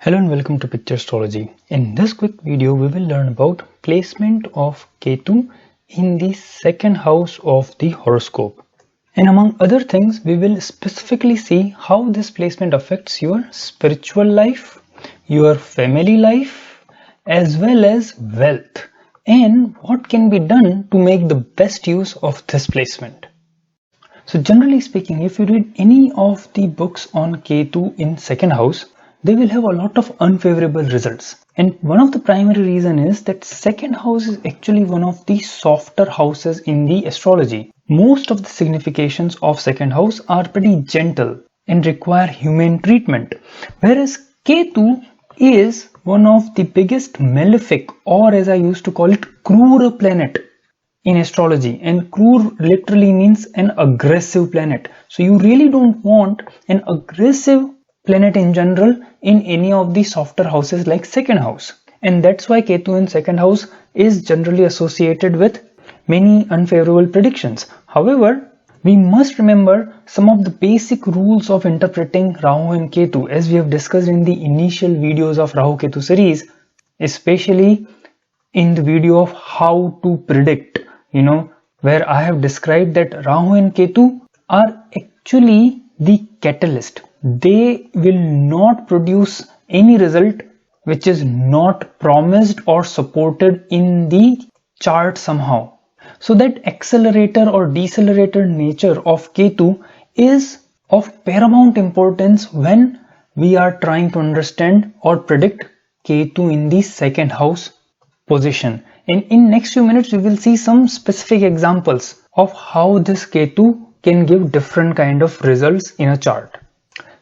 Hello and welcome to Picture Astrology. In this quick video, we will learn about placement of Ketu in the second house of the horoscope. And among other things, we will specifically see how this placement affects your spiritual life, your family life, as well as wealth, and what can be done to make the best use of this placement. So generally speaking, if you read any of the books on Ketu in second house, they will have a lot of unfavorable results. And one of the primary reason is that second house is actually one of the softer houses in the astrology. Most of the significations of second house are pretty gentle and require humane treatment. Whereas Ketu is one of the biggest malefic, or as I used to call it, Krura planet in astrology, and Krur literally means an aggressive planet. So you really don't want an aggressive planet in general in any of the softer houses like second house, and that's why Ketu in second house is generally associated with many unfavorable predictions. However, we must remember some of the basic rules of interpreting Rahu and Ketu, as we have discussed in the initial videos of Rahu Ketu series, especially in the video of how to predict, where I have described that Rahu and Ketu are actually the catalyst. They will not produce any result which is not promised or supported in the chart somehow. So that accelerator or decelerator nature of Ketu is of paramount importance when we are trying to understand or predict Ketu in the second house position. And in next few minutes we will see some specific examples of how this Ketu can give different kind of results in a chart.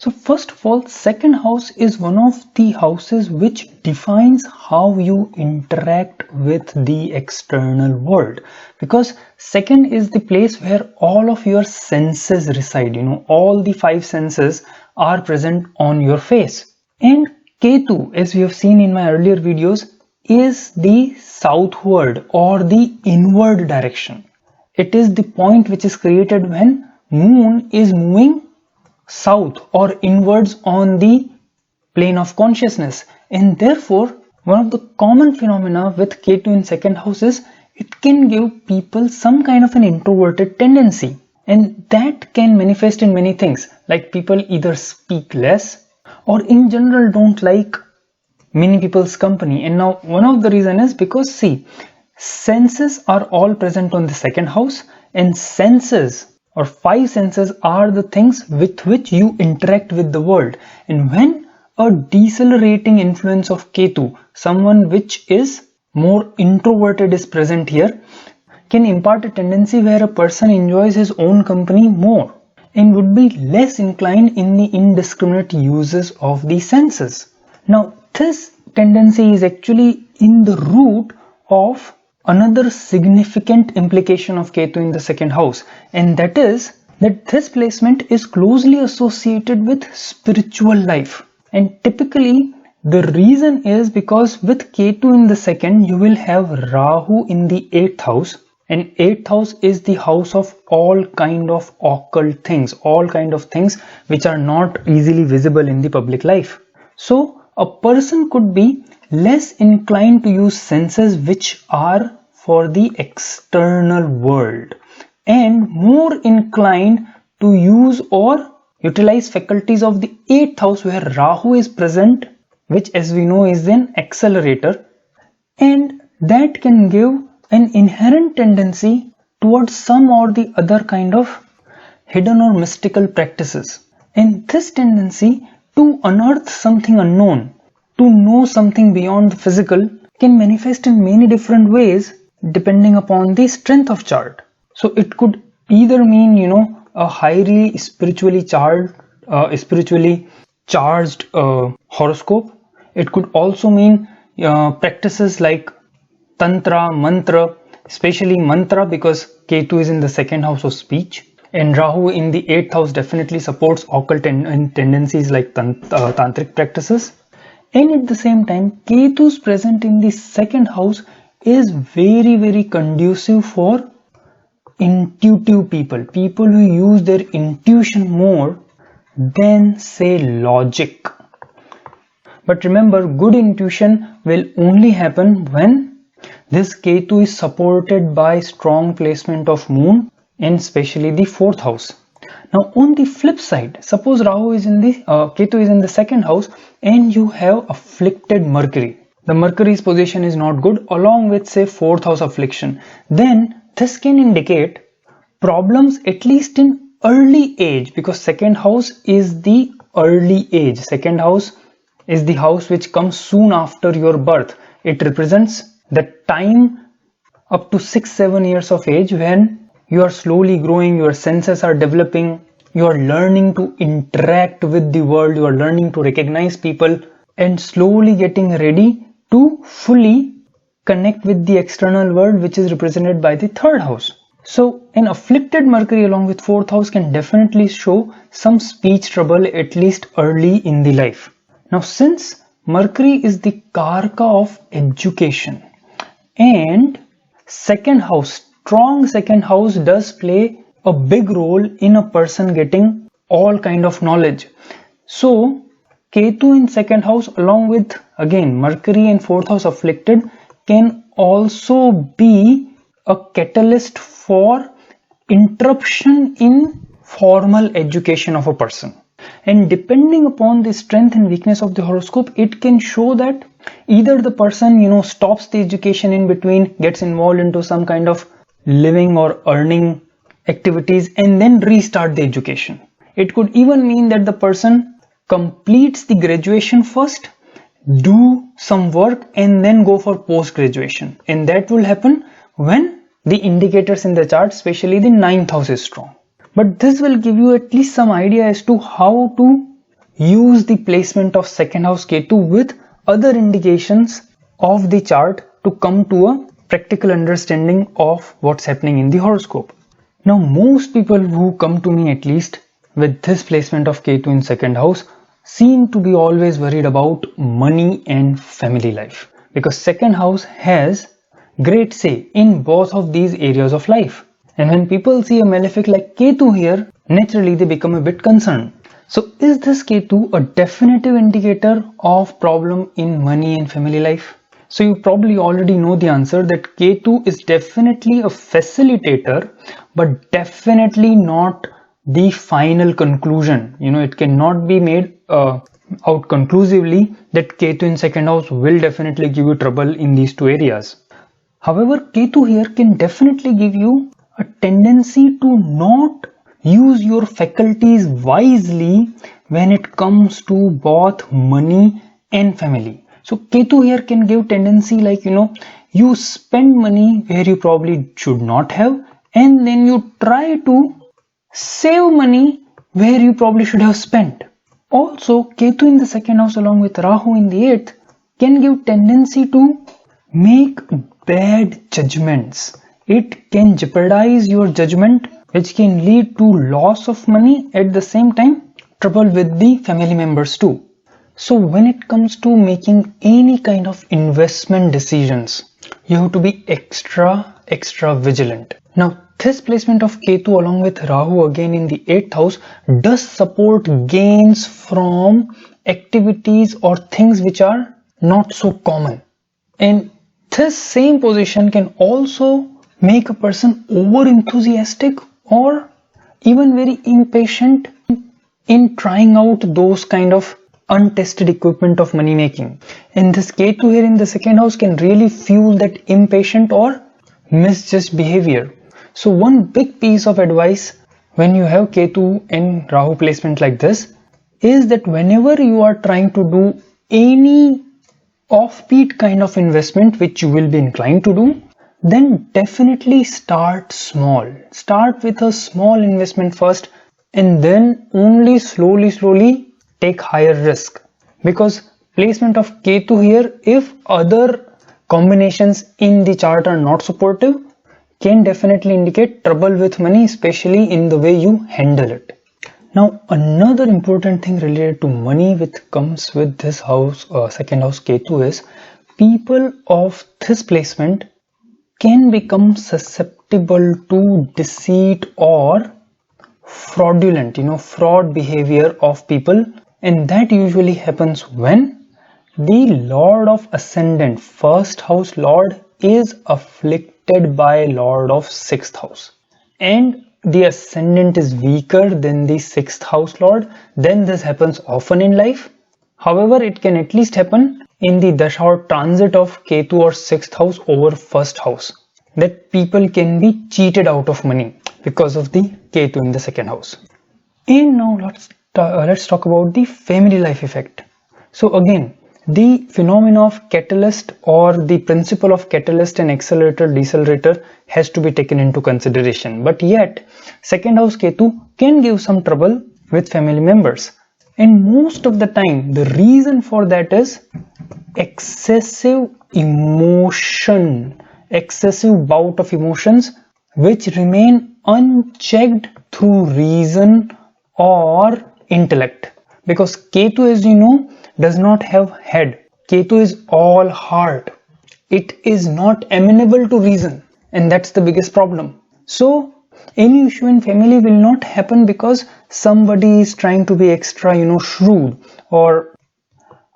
So first of all, second house is one of the houses which defines how you interact with the external world, because second is the place where all of your senses reside. All the five senses are present on your face. And Ketu, as we have seen in my earlier videos, is the southward or the inward direction. It is the point which is created when moon is moving south or inwards on the plane of consciousness, and therefore one of the common phenomena with Ketu in second house is it can give people some kind of an introverted tendency, and that can manifest in many things, like people either speak less or in general don't like many people's company. And now one of the reason is because senses are all present on the second house, and senses or five senses are the things with which you interact with the world. And when a decelerating influence of Ketu, someone which is more introverted, is present here, can impart a tendency where a person enjoys his own company more and would be less inclined in the indiscriminate uses of the senses. Now this tendency is actually in the root of another significant implication of Ketu in the second house, and that is that this placement is closely associated with spiritual life. And typically the reason is because with Ketu in the second, you will have Rahu in the 8th house, and 8th house is the house of all kind of occult things, all kind of things which are not easily visible in the public life. So a person could be less inclined to use senses which are for the external world, and more inclined to use or utilize faculties of the 8th house where Rahu is present, which as we know is an accelerator, and that can give an inherent tendency towards some or the other kind of hidden or mystical practices. And this tendency to unearth something unknown, to know something beyond the physical, can manifest in many different ways depending upon the strength of chart. So it could either mean a highly spiritually charged horoscope. It could also mean practices like tantra, mantra, especially mantra because Ketu is in the second house of speech, and Rahu in the 8th house definitely supports occult tendencies like tantric practices. And at the same time, Ketu's present in the second house is very, very conducive for intuitive people who use their intuition more than say logic. But remember, good intuition will only happen when this Ketu is supported by strong placement of moon and especially the 4th house. Now on the flip side, suppose Rahu is in the Ketu is in the 2nd house and you have afflicted Mercury. The Mercury's position is not good along with say 4th house affliction. Then this can indicate problems at least in early age, because 2nd house is the early age. 2nd house is the house which comes soon after your birth. It represents the time up to 6-7 years of age when you are slowly growing, your senses are developing, you are learning to interact with the world, you are learning to recognize people and slowly getting ready to fully connect with the external world, which is represented by the 3rd house. So an afflicted Mercury along with 4th house can definitely show some speech trouble at least early in the life. Now since Mercury is the Karaka of education and 2nd house, strong 2nd house does play a big role in a person getting all kind of knowledge. So Ketu in 2nd house along with again Mercury and 4th house afflicted can also be a catalyst for interruption in formal education of a person. And depending upon the strength and weakness of the horoscope, it can show that either the person stops the education in between, gets involved into some kind of living or earning activities and then restart the education. It could even mean that the person completes the graduation first, do some work and then go for post graduation, and that will happen when the indicators in the chart, especially the 9th house, is strong. But this will give you at least some idea as to how to use the placement of 2nd house Ketu with other indications of the chart to come to a practical understanding of what's happening in the horoscope. Now most people who come to me at least with this placement of Ketu in 2nd house seem to be always worried about money and family life, because 2nd house has great say in both of these areas of life. And when people see a malefic like Ketu here, naturally they become a bit concerned. So is this Ketu a definitive indicator of problem in money and family life? So you probably already know the answer, that Ketu is definitely a facilitator, but definitely not the final conclusion. It cannot be made out conclusively that Ketu in 2nd house will definitely give you trouble in these two areas. However, Ketu here can definitely give you a tendency to not use your faculties wisely when it comes to both money and family. So Ketu here can give tendency like you spend money where you probably should not have, and then you try to save money where you probably should have spent. Also Ketu in the 2nd house along with Rahu in the 8th can give tendency to make bad judgments. It can jeopardize your judgment, which can lead to loss of money, at the same time trouble with the family members too. So when it comes to making any kind of investment decisions, you have to be extra vigilant. Now this placement of Ketu along with Rahu again in the 8th house does support gains from activities or things which are not so common. And this same position can also make a person over enthusiastic or even very impatient in trying out those kind of untested equipment of money making. And this Ketu here in the 2nd house can really fuel that impatient or misjudged behavior. So one big piece of advice when you have Ketu and Rahu placement like this is that whenever you are trying to do any offbeat kind of investment which you will be inclined to do, then definitely start small. Start with a small investment first and then only slowly take higher risk. Because placement of Ketu here, if other combinations in the chart are not supportive, can definitely indicate trouble with money, especially in the way you handle it. Now another important thing related to money which comes with this house, 2nd house Ketu, is people of this placement can become susceptible to deceit or fraudulent, fraud behavior of people, and that usually happens when the Lord of Ascendant, first house Lord, is afflicted by Lord of sixth house, and the Ascendant is weaker than the sixth house Lord, then this happens often in life. However, it can at least happen in the Dasha or transit of Ketu or sixth house over first house, that people can be cheated out of money because of the Ketu in the second house. And now let's talk about the family life effect. So again, the phenomena of catalyst or the principle of catalyst and accelerator decelerator has to be taken into consideration, but yet second house Ketu can give some trouble with family members, and most of the time the reason for that is excessive emotion, excessive bout of emotions which remain unchecked through reason or intellect, because Ketu, as you know, does not have head. Ketu is all heart. It is not amenable to reason, and that's the biggest problem. So any issue in family will not happen because somebody is trying to be extra, shrewd, or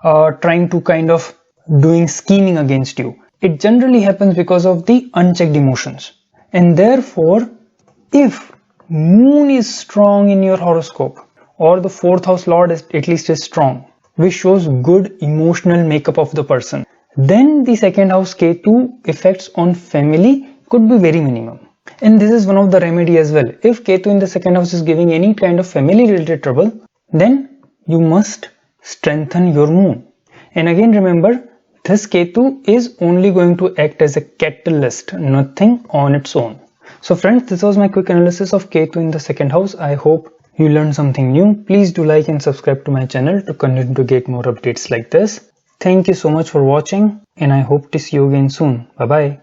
trying to kind of doing scheming against you. It generally happens because of the unchecked emotions. And therefore, if moon is strong in your horoscope, or the fourth house Lord at least is strong, which shows good emotional makeup of the person, then the second house Ketu effects on family could be very minimum. And this is one of the remedy as well. If Ketu in the second house is giving any kind of family related trouble, then you must strengthen your moon. And again remember, this Ketu is only going to act as a catalyst, nothing on its own. So friends, this was my quick analysis of Ketu in the second house. I hope you learned something new. Please do like and subscribe to my channel to continue to get more updates like this. Thank you so much for watching, and I hope to see you again soon. Bye bye.